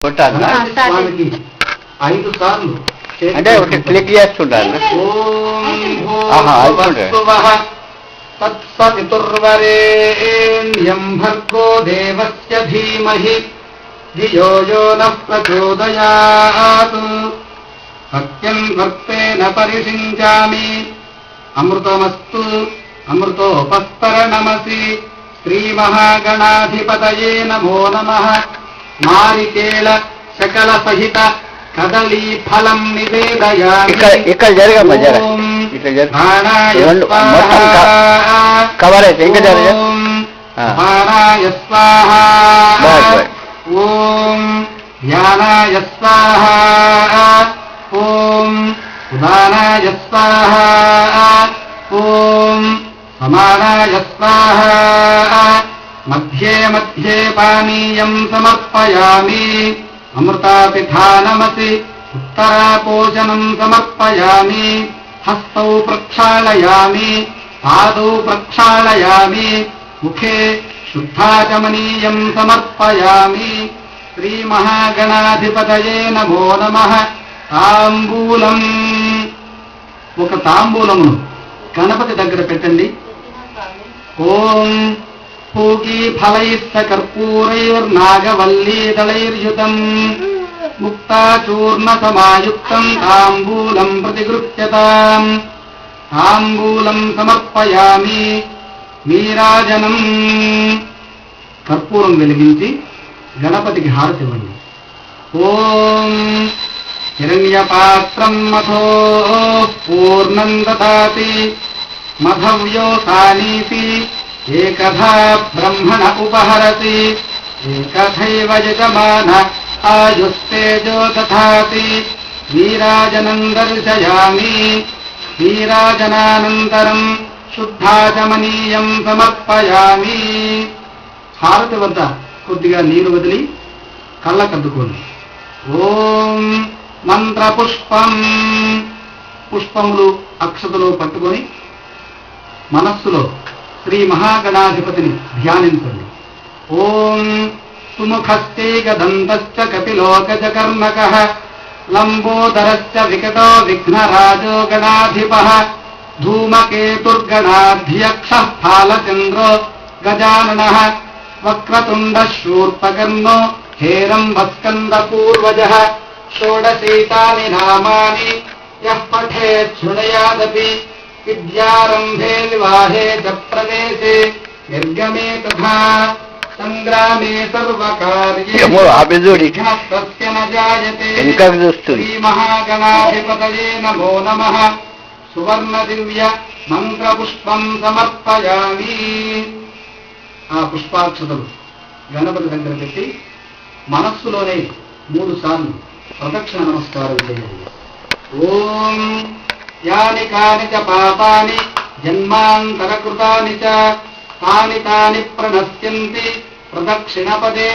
కొట్టాలా? స్వామికి 5 సార్లు అంటే ఒకటి క్లిక్ చేస్తుంటారు. తత్సవితుర్వరేణ్యం భర్గో దేవస్య ధీమహి ధియో యో నః ప్రచోదయాత్. సత్యం వర్తేన పరిషించామి అమృతమస్తు అమృతోపస్తరణమసి. శ్రీమహాగణాధిపతయే నమో నమః. నారికేళ శకల సహిత కదళీ ఫలం నివేదయామి. ఇక్కడ జరగమ్మా, కవర్ అయితే ఇంకా జరగ. ప్రాణాయ స్వాహ. ఓం ధ్యానాయ స్వాహ. ఓం ఉదానాయ స్వాహ. ఓం సమానాయ స్వాహ. మధ్యే మధ్యే పానీయం సమర్పయామి. అమృతాపిధానమసి ఉత్తరాపోషణం సమర్పయామి. హస్తౌ ప్రక్షాళయామి, పాదౌ ప్రక్షాళయామి, ముఖే శుద్ధాచమనీయం సమర్పయామి. శ్రీమహాగణాధిపతయే నమో నమః. తాంబూలం. ఒక తాంబూలమును గణపతి దగ్గర పెట్టండి. ఓం పూకీ ఫలైస్త కర్పూరైర్నాగవల్లీదళైర్యుతం ముక్తాచూర్ణ సమాయుక్తం తాంబూలం ప్రతిగృహ్యతాం. తాంబూలం సమర్పయామి. నీరాజనం. కర్పూరం వెలిగించి గణపతికి హారతి ఇవ్వండి. ఓం హిరణ్యపాత్రం మధో పూర్ణం దదాతి మధవ్యో సానీతి ఏకథా బ్రహ్మణ ఉపహరతి ఏకథైవ యజమాన ఆయుస్తేజో దధాతి. నీరాజనం దర్శయామి. నీరాజనానంతరం శుద్ధాచమనీయం సమర్పయామి. హారతి వద్ద కొద్దిగా నీరు వదిలి కళ్ళకద్దుకోండి. ఓం మంత్రపుష్పం. పుష్పములు అక్షతలు పట్టుకొని మనస్సులో శ్రీ మహాగణాధిపతిని ధ్యానించండి. ఓం సుముఖస్తే గదంతశ్చ కపిలోకజకర్ణకః లంబోదరశ్చ వికటో విఘ్నరాజో గణాధిపః ధూమకేతుర్గణాధ్యక్షః ఫాలచంద్రో గజాననః వక్రతుండ శూర్పకర్ణో హేరంబస్కందపూర్వజः. షోడశైతాని నామాని యః పఠేత్ శృణుయాదపి విద్యారంభే వివాహే చ ప్రవేశే నిర్గమే తథా సంగ్రామే సర్వకార్యే తస్య న జాయతే. శ్రీమహాగణాధిపతయే నమో నమః. సువర్ణ దివ్య మంత్రపుష్పం సమర్పయామి. ఆ పుష్పాక్షతలు గణపతి దగ్గర పెట్టి మనస్సులోనే 3 సార్లు ప్రదక్షిణ నమస్కారం చేయాలి. ఓం యాని కాని చ పాపాని జన్మాంతరకృతాని చ తాని తాని ప్రణశ్యంతి ప్రదక్షిణపదే